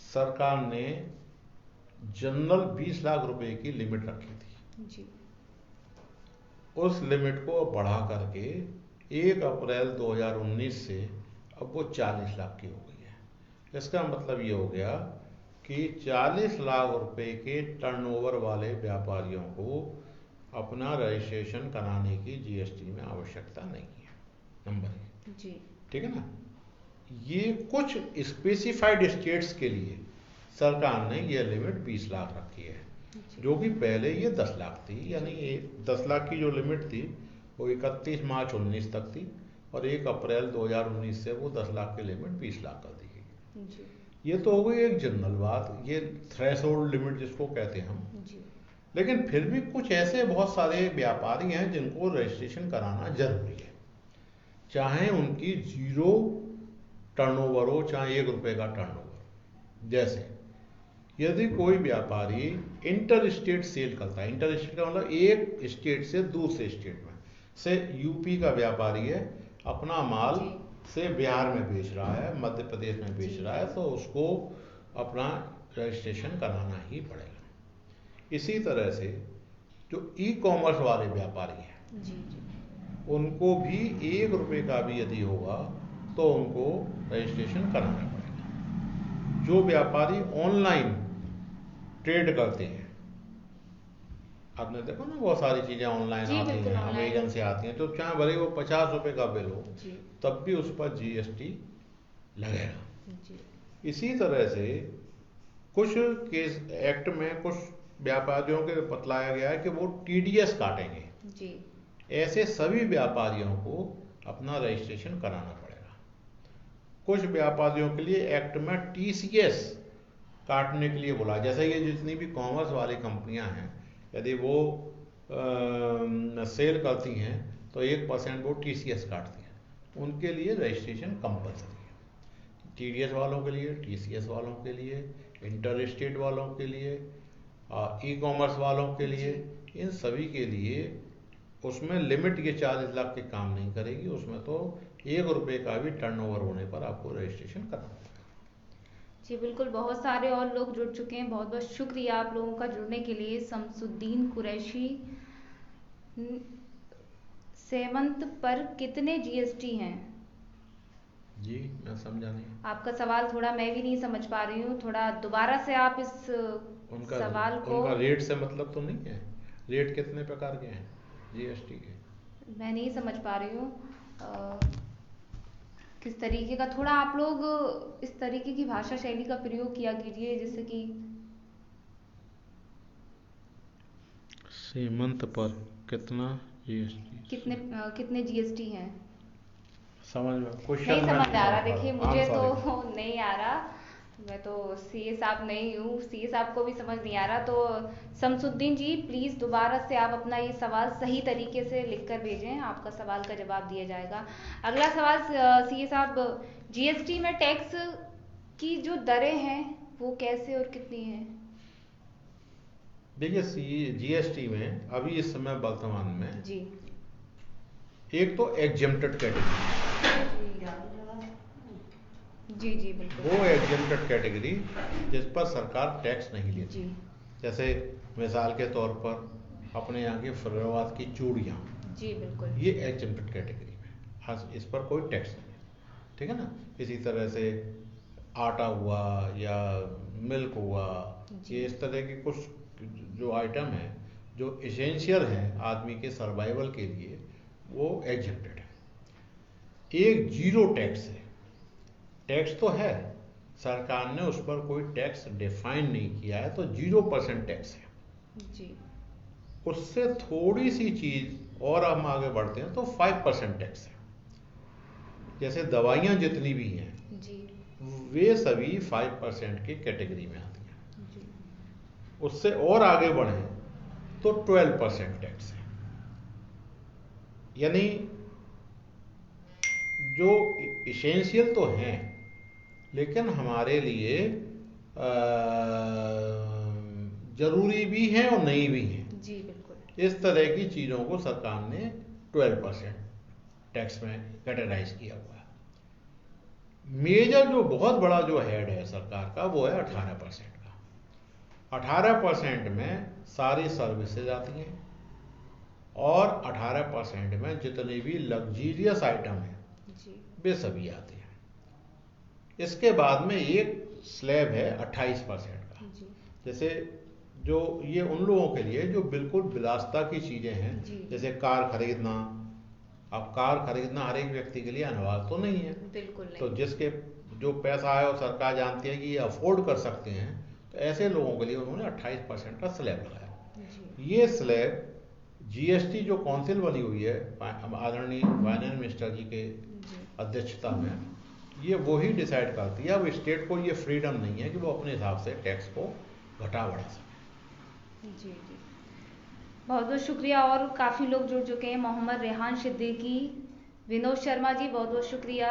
सरकार ने जनरल 20 लाख रुपए की लिमिट रखी थी जी। उस लिमिट को बढ़ा करके 1 अप्रैल 2019 से अब वो 40 लाख की हो गई है। इसका मतलब ये हो गया कि 40 लाख रुपए के टर्नओवर वाले व्यापारियों को अपना रजिस्ट्रेशन कराने की GST में आवश्यकता नहीं है, नंबर 1 जी। ठीक है ना। ये कुछ स्पेसिफाइड स्टेट्स के लिए सरकार ने ये लिमिट 20 लाख रखी है, जो कि पहले ये 10 लाख थी। यानी 10 लाख की जो लिमिट थी वो 31 मार्च 19 तक थी, और 1 अप्रैल 2019 से वो 10 लाख की लिमिट 20 लाख कर दी गई। ये तो हो गई एक जनरल बात, ये थ्रेशोल्ड लिमिट जिसको कहते हैं हम। लेकिन फिर भी कुछ ऐसे बहुत सारे व्यापारी हैं जिनको रजिस्ट्रेशन कराना जरूरी है, चाहे उनकी 0 टर्नओवर हो, चाहे 1 रुपए का टर्नओवर। जैसे यदि कोई व्यापारी इंटर स्टेट सेल करता है, इंटर स्टेट का मतलब एक स्टेट से दूसरे स्टेट में, से यूपी का व्यापारी है, अपना माल से बिहार में बेच रहा है, मध्य प्रदेश में बेच रहा है, तो उसको अपना रजिस्ट्रेशन कराना ही पड़ेगा। इसी तरह से जो ई-कॉमर्स वाले व्यापारी हैं उनको भी 1 रुपए का भी यदि होगा तो उनको रजिस्ट्रेशन कराना पड़ेगा। जो व्यापारी ऑनलाइन ट्रेड करते हैं, आपने देखो ना बहुत सारी चीजें ऑनलाइन आती हैं, अमेजन से आती हैं, तो चाहे भले वो 50 रुपए का बिल हो तब भी उस पर GST लगेगा। इसी तरह से कुछ केस एक्ट में कुछ व्यापारियों के बतलाया गया है कि वो TDS काटेंगे। ऐसे सभी व्यापारियों को अपना रजिस्ट्रेशन कराना पड़ेगा। कुछ व्यापारियों के लिए एक्ट में टीसीएस काटने के लिए बोला। जैसे ये जितनी भी कॉमर्स वाली कंपनियां हैं, यदि वो सेल करती हैं तो 1% वो टीसीएस काटती हैं। उनके लिए रजिस्ट्रेशन कंपलसरी है। टीडीएस वालों के लिए, टीसीएस वालों के लिए, इंटर स्टेट वालों के लिए, ई कॉमर्स वालों के लिए, इन सभी के लिए उसमें लिमिट ये 40 लाख के काम नहीं करेगी। उसमें तो 1 रुपये का भी टर्नओवर होने पर आपको रजिस्ट्रेशन करना होगा। जी बिल्कुल, बहुत सारे और लोग जुड़ चुके हैं। बहुत बहुत शुक्रिया आप लोगों का जुड़ने के लिए। शमसुद्दीन कुरैशी, सेमंत पर कितने जीएसटी हैं? जी मैं समझा नहीं। आपका सवाल थोड़ा मैं भी नहीं समझ पा रही हूँ, थोड़ा दोबारा से आप इस सवाल को। उनका रेट से मतलब तो नहीं है? रेट कितने प्रकार के हैं जीएसटी के? मैं नहीं समझ पा रही हूँ किस तरीके का। थोड़ा आप लोग इस तरीके की भाषा शैली का प्रयोग किया कीजिए जैसे कि सीमंत पर कितना जीएसटी, कितने जीएसटी हैं। समझ में क्वेश्चन नहीं समझ आ रहा। देखिए मुझे तो आंसर नहीं आ रहा, मैं तो सीए साहब नहीं हूँ, सीए साहब को भी समझ नहीं आ रहा। तो शमसुद्दीन जी प्लीज दोबारा से आप अपना ये सवाल सही तरीके से लिख कर भेजें, आपका सवाल का जवाब दिया जाएगा। अगला सवाल सीए साहब, जीएसटी में टैक्स की जो दरें हैं वो कैसे और कितनी हैं? देखिए जीएसटी में अभी इस समय वर्तमान में जी एक तो एग्जेम्प्टेड कैटेगरी, जी जी बिल्कुल, वो एग्जेम्प्टेड कैटेगरी जिस पर सरकार टैक्स नहीं लेती। जी जैसे मिसाल के तौर पर अपने यहाँ की फरीदाबाद की चूड़ियाँ, जी बिल्कुल, ये एग्जेम्प्टेड कैटेगरी में, हाँ इस पर कोई टैक्स नहीं है, ठीक है ना। इसी तरह से आटा हुआ या मिल्क हुआ, ये इस तरह की कुछ जो आइटम है जो इसेंशियल हैं आदमी के सर्वाइवल के लिए, वो एग्जेम्प्टेड है। एक जीरो टैक्स है। टैक्स तो है, सरकार ने उस पर कोई टैक्स डिफाइन नहीं किया है, तो 0% टैक्स है जी उससे थोड़ी सी चीज और हम आगे बढ़ते हैं तो 5% टैक्स है। जैसे दवाइयाँ जितनी भी हैं जी वे सभी 5% की कैटेगरी में आती हैं। जी उससे और आगे बढ़े तो 12% टैक्स है। यानी जो इसेंशियल तो हैं लेकिन हमारे लिए जरूरी भी हैं और नहीं भी हैं, जी बिल्कुल, इस तरह की चीज़ों को सरकार ने 12% टैक्स में कैटेगराइज किया हुआ है। मेजर जो बहुत बड़ा जो हेड है सरकार का वो है 18% का। 18% में सारी सर्विसेज आती हैं और 18% में जितने भी लग्जीरियस आइटम हैं जी वे सभी आते हैं। इसके बाद में एक स्लैब है 28% का। जी जैसे जो ये उन लोगों के लिए जो बिल्कुल विलासिता की चीज़ें हैं, जी जैसे कार खरीदना। अब कार खरीदना हर एक व्यक्ति के लिए अनिवार्य तो नहीं है, बिल्कुल नहीं। तो जिसके जो पैसा है और सरकार जानती है कि ये अफोर्ड कर सकते हैं, तो ऐसे लोगों के लिए उन्होंने 28% का स्लैब लगाया। जी ये स्लैब जीएसटी जो काउंसिल बनी हुई है आदरणीय फाइनेंस मिनिस्टर जी के जी अध्यक्षता में, ये वो ही डिसाइड करती है। अब स्टेट को ये फ्रीडम नहीं है कि वो अपने हिसाब से टैक्स को घटा बढ़ा सके। जी जी बहुत बहुत शुक्रिया। और काफ़ी लोग जुड़ चुके हैं। मोहम्मद रेहान सिद्दीकी, विनोद शर्मा जी बहुत बहुत शुक्रिया।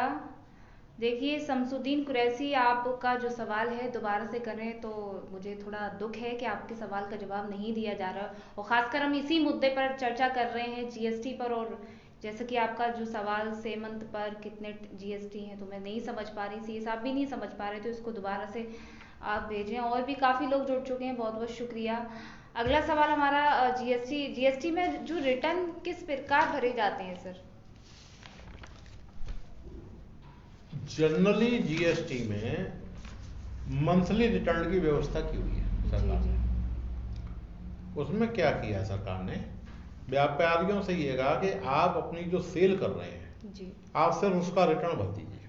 देखिए शमसुद्दीन कुरैशी, आपका जो सवाल है दोबारा से करें तो मुझे थोड़ा दुख है कि आपके सवाल का जवाब नहीं दिया जा रहा, और ख़ासकर हम इसी मुद्दे पर चर्चा कर रहे हैं जीएसटी पर। और जैसे कि आपका जो सवाल सेमंत पर कितने जीएसटी हैं तो मैं नहीं समझ पा रही, सीए साहब भी नहीं समझ पा रहे, तो इसको दोबारा से आप भेजें। और भी काफ़ी लोग जुड़ चुके हैं, बहुत बहुत शुक्रिया। अगला सवाल हमारा जीएसटी में जो रिटर्न किस प्रकार भरे जाते हैं सर? जनरली जीएसटी में मंथली रिटर्न की व्यवस्था की हुई है सरकार जी ने। उसमें क्या किया सरकार ने, व्यापारियों से ये कहा कि आप अपनी जो सेल कर रहे हैं जी आप सिर्फ उसका रिटर्न भर दीजिए।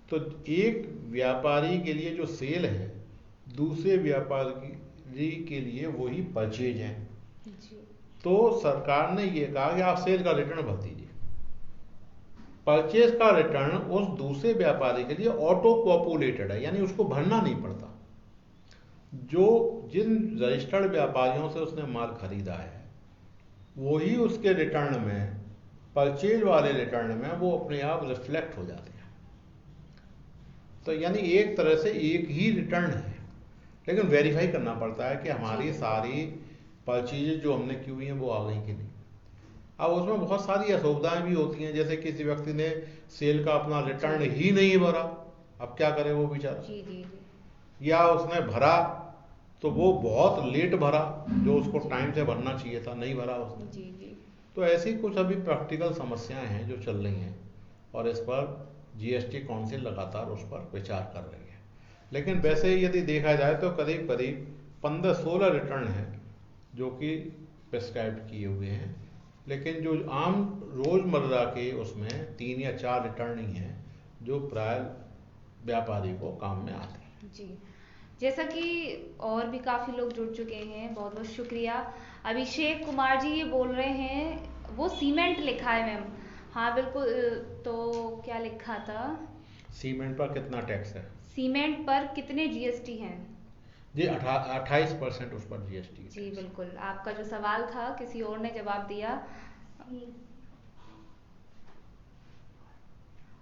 तो एक व्यापारी के लिए जो सेल है दूसरे व्यापारी के लिए वही परचेज है। जी तो सरकार ने ये कहा कि आप सेल का रिटर्न भर दीजिए। परचेज का रिटर्न उस दूसरे व्यापारी के लिए ऑटो पॉपुलेटेड है, यानी उसको भरना नहीं पड़ता। जो जिन रजिस्टर्ड व्यापारियों से उसने माल खरीदा है वही उसके रिटर्न में, परचेज वाले रिटर्न में वो अपने आप रिफ्लेक्ट हो जाते हैं। तो यानी एक तरह से एक ही रिटर्न है, लेकिन वेरीफाई करना पड़ता है कि हमारी सारी परचेज जो हमने की हुई हैं वो आ गई कि नहीं। अब उसमें बहुत सारी असुविधाएं भी होती हैं, जैसे किसी व्यक्ति ने सेल का अपना रिटर्न ही नहीं भरा, अब क्या करे वो बेचारा। जी जी जी। या उसने भरा तो वो बहुत लेट भरा, जो उसको टाइम से भरना चाहिए था नहीं भरा उसने। जी जी। तो ऐसी कुछ अभी प्रैक्टिकल समस्याएं हैं जो चल रही हैं, और इस पर जीएसटी काउंसिल लगातार उस पर विचार कर रही है। लेकिन वैसे यदि देखा जाए तो करीब करीब 15-16 रिटर्न हैं जो कि प्रिस्क्राइब किए हुए हैं, लेकिन जो आम रोजमर्रा के उसमें 3 या 4 रिटर्न ही हैं जो प्राय व्यापारी को काम में आते हैं। जी, जैसा कि और भी काफी लोग जुड़ चुके हैं, बहुत बहुत शुक्रिया। अभिषेक कुमार जी ये बोल रहे हैं, वो सीमेंट लिखा है मैम। हाँ बिल्कुल, तो क्या लिखा था? सीमेंट पर कितना टैक्स है? सीमेंट पर कितने जीएसटी हैं? जी 28% उस पर जीएसटी। जी बिल्कुल, आपका जो सवाल था किसी और ने जवाब दिया।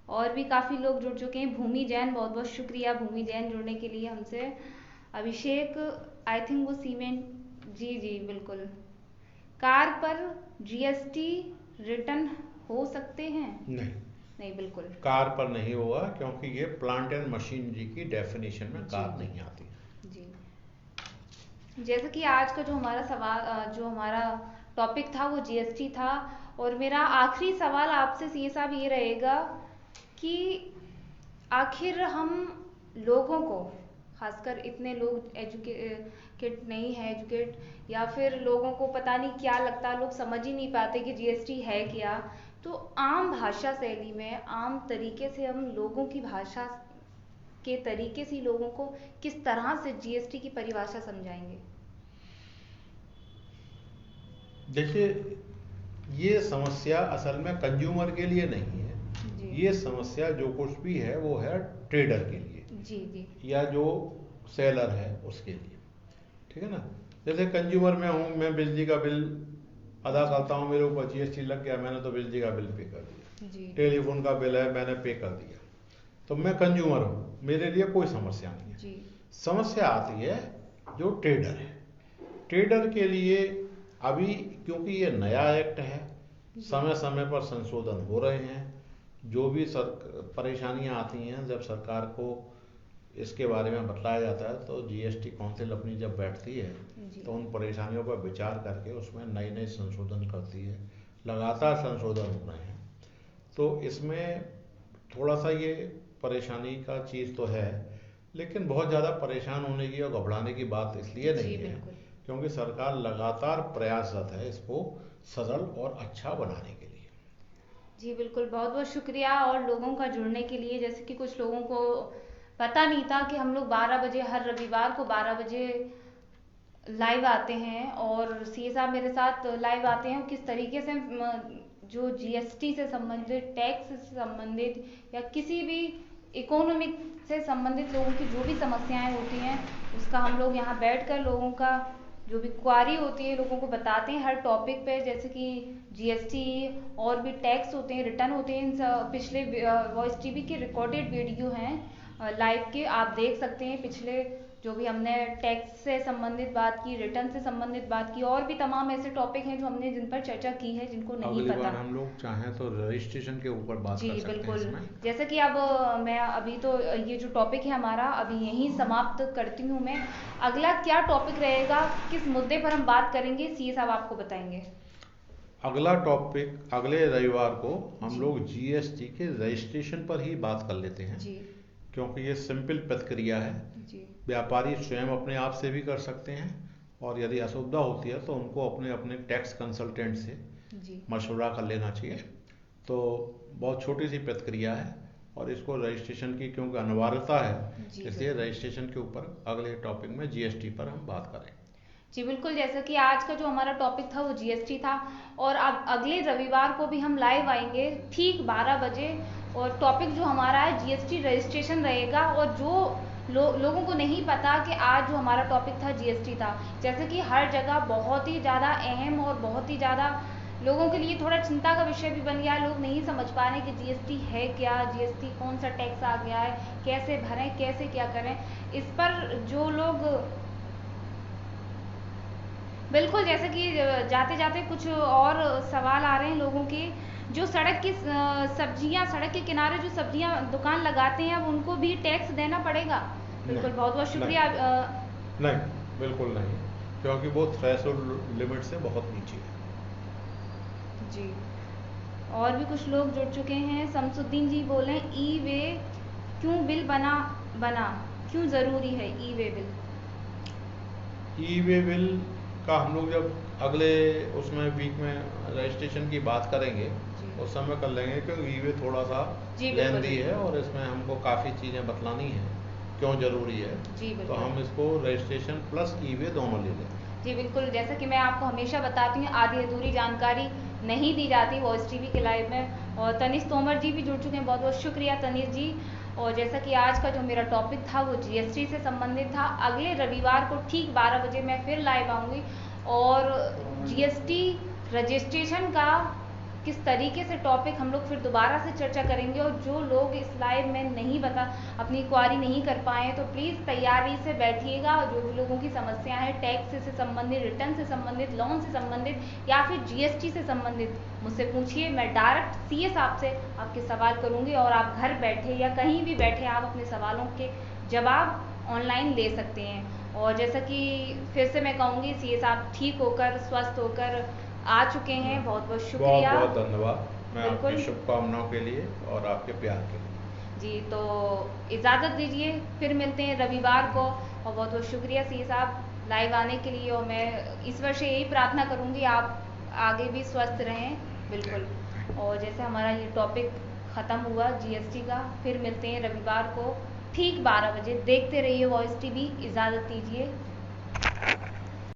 और भी काफी लोग जुड़ चुके हैं। भूमि जैन, बहुत बहुत शुक्रिया भूमि जैन जुड़ने के लिए हमसे। अभिषेक, आई थिंक वो सीमेंट, जी जी बिल्कुल। कार पर जीएसटी रिटर्न हो सकते हैं? नहीं नहीं बिल्कुल, कार पर नहीं होगा, क्योंकि ये प्लांट एंड मशीनरी की डेफिनेशन में कार जी नहीं आती। जी। जैसे कि आज का जो हमारा सवाल, जो हमारा टॉपिक था वो जीएसटी था, और मेरा आखिरी सवाल आपसे सीए साहब ये रहेगा कि आखिर हम लोगों को, खासकर इतने लोग एजुकेट नहीं है, एजुकेट या फिर लोगों को पता नहीं क्या लगता, लोग समझ ही नहीं पाते कि जीएसटी है क्या। तो आम भाषा शैली में, आम तरीके से हम लोगों की भाषा के तरीके से लोगों को किस तरह से जीएसटी की परिभाषा समझाएंगे? देखिए, ये समस्या असल में कंज्यूमर के लिए नहीं है, ये समस्या जो कुछ भी है वो है ट्रेडर के लिए, जी जी, या जो सेलर है उसके लिए, ठीक है ना। जैसे कंज्यूमर में हूँ, मैं बिजली का बिल अदा करता हूँ, मेरे ऊपर जीएसटी लग गया, मैंने तो बिजली का बिल पे कर दिया। टेलीफोन का बिल है, मैंने पे कर दिया, तो मैं कंज्यूमर हूँ, मेरे लिए कोई समस्या नहीं है। जी। समस्या आती है जो ट्रेडर है। ट्रेडर के लिए अभी, क्योंकि ये नया एक्ट है, समय समय पर संशोधन हो रहे हैं, जो भी परेशानियां आती हैं, जब सरकार को इसके बारे में बताया जाता है तो जीएसटी काउंसिल अपनी जब बैठती है तो उन परेशानियों पर विचार करके उसमें नए नए संशोधन करती है। लगातार संशोधन हो रहे हैं, तो इसमें थोड़ा सा ये परेशानी का चीज़ तो है, लेकिन बहुत ज़्यादा परेशान होने की और घबराने की बात इसलिए नहीं है क्योंकि सरकार लगातार प्रयासरत है इसको सरल और अच्छा बनाने के लिए। जी बिल्कुल, बहुत बहुत शुक्रिया और लोगों का जुड़ने के लिए। जैसे कि कुछ लोगों को पता नहीं था कि हम लोग 12 बजे, हर रविवार को 12 बजे लाइव आते हैं, और सीए साहब मेरे साथ लाइव आते हैं। किस तरीके से जो जीएसटी से संबंधित, टैक्स से संबंधित या किसी भी इकोनॉमिक से संबंधित लोगों की जो भी समस्याएं होती हैं, उसका हम लोग यहाँ बैठकर लोगों का जो भी क्वारी होती है लोगों को बताते हैं हर टॉपिक पे। जैसे कि जीएसटी और भी टैक्स होते हैं, रिटर्न होते हैं, इन पिछले वॉइस टीवी के रिकॉर्डेड वीडियो हैं लाइव के, आप देख सकते हैं। पिछले जो भी हमने टैक्स से संबंधित बात की, रिटर्न से संबंधित बात की, और भी तमाम ऐसे टॉपिक हैं जो हमने जिन पर चर्चा की है, जिनको नहीं अगली पता। बार हम लोग चाहें तो रजिस्ट्रेशन के ऊपर बात कर सकते हैं इसमें। जी बिल्कुल, जैसे कि अब मैं अभी तो ये जो टॉपिक है हमारा अभी यहीं समाप्त करती हूँ मैं। अगला क्या टॉपिक रहेगा, किस मुद्दे पर हम बात करेंगे, सीए साहब आपको बताएंगे। अगला टॉपिक अगले रविवार को हम लोग जीएसटी के रजिस्ट्रेशन पर ही बात कर लेते हैं, क्योंकि ये सिंपल प्रक्रिया है, व्यापारी स्वयं अपने आप से भी कर सकते हैं, और यदि असुविधा होती है तो उनको अपने अपने टैक्स कंसल्टेंट से मशवरा कर लेना चाहिए। तो बहुत छोटी सी प्रक्रिया है, और इसको रजिस्ट्रेशन की क्योंकि अनिवार्यता है, इसलिए रजिस्ट्रेशन के ऊपर अगले टॉपिक में जीएसटी पर हम बात करें। जी बिल्कुल, जैसा कि आज का जो हमारा टॉपिक था वो जीएसटी था, और अब अगले रविवार को भी हम लाइव आएंगे ठीक 12 बजे। और टॉपिक जो हमारा है जीएसटी रजिस्ट्रेशन रहेगा। और जो लोगों को नहीं पता कि आज जो हमारा टॉपिक था जीएसटी था, जैसे कि हर जगह बहुत ही ज़्यादा अहम और बहुत ही ज़्यादा लोगों के लिए थोड़ा चिंता का विषय भी बन गया है। लोग नहीं समझ पा रहे कि जीएसटी है क्या, जीएसटी कौन सा टैक्स आ गया है, कैसे भरें, कैसे क्या करें। इस पर जो लोग बिल्कुल, जैसे कि जाते जाते कुछ और सवाल आ रहे हैं लोगों के, जो सड़क की सब्जियां, सड़क के किनारे जो सब्जियां दुकान लगाते हैं, अब उनको भी टैक्स देना पड़ेगा। बिल्कुल, नहीं, बहुत बहुत शुक्रिया। नहीं, बिल्कुल नहीं, क्योंकि वो थ्रेशोल्ड लिमिट से बहुत नीचे है। जी, और भी कुछ लोग जुड़ चुके हैं। शमसुद्दीन जी बोले ई वे क्यों बिल बना क्यों ज़रूरी है ई वे बिल? ई वे बिल का हम लोग जब अगले उसमें वीक में रजिस्ट्रेशन की बात करेंगे जी उस समय कर लेंगे, क्योंकि ई वे थोड़ा सा जी बिल्कुल लेंदी है बिल्कुल। और इसमें हमको काफ़ी चीज़ें बतलानी है क्यों ज़रूरी है। जी तो बिल्कुल। हम इसको रजिस्ट्रेशन प्लस ई वे दोनों ले लें। जी बिल्कुल, जैसा कि मैं आपको हमेशा बताती हूँ, आधी अधूरी जानकारी नहीं दी जाती वॉइस टीवी के लाइव में। और तनिष तोमर जी भी जुड़ चुके हैं, बहुत बहुत शुक्रिया तनिष जी। और जैसा कि आज का जो मेरा टॉपिक था वो जीएसटी से संबंधित था। अगले रविवार को ठीक 12 बजे मैं फिर लाइव आऊँगी, और जीएसटी रजिस्ट्रेशन का किस तरीके से टॉपिक हम लोग फिर दोबारा से चर्चा करेंगे। और जो लोग इस लाइव में नहीं अपनी क्वारी नहीं कर पाए तो प्लीज़ तैयारी से बैठिएगा। जो भी लोगों की समस्या है टैक्स से संबंधित, रिटर्न से संबंधित, लोन से संबंधित या फिर जीएसटी से संबंधित, मुझसे पूछिए। मैं डायरेक्ट सीए साहब से आपके सवाल करूँगी, और आप घर बैठे या कहीं भी बैठे आप अपने सवालों के जवाब ऑनलाइन ले सकते हैं। और जैसा कि फिर से मैं कहूँगी, सीए साहब ठीक होकर, स्वस्थ होकर आ चुके हैं। बहुत बहुत बहुत शुक्रिया। बहुत धन्यवाद, मैं बिल्कुल आपकी शुभकामनाओं के लिए और आपके प्यार के लिए। जी, तो इजाज़त दीजिए, फिर मिलते हैं रविवार को। और बहुत बहुत शुक्रिया सीए साहब लाइव आने के लिए। और मैं ईश्वर से यही प्रार्थना करूँगी आप आगे भी स्वस्थ रहें। बिल्कुल। और जैसे हमारा ये टॉपिक ख़त्म हुआ जीएसटी का, फिर मिलते हैं रविवार को ठीक 12 बजे। देखते रहिए वॉइस टीवी। इजाज़त दीजिए।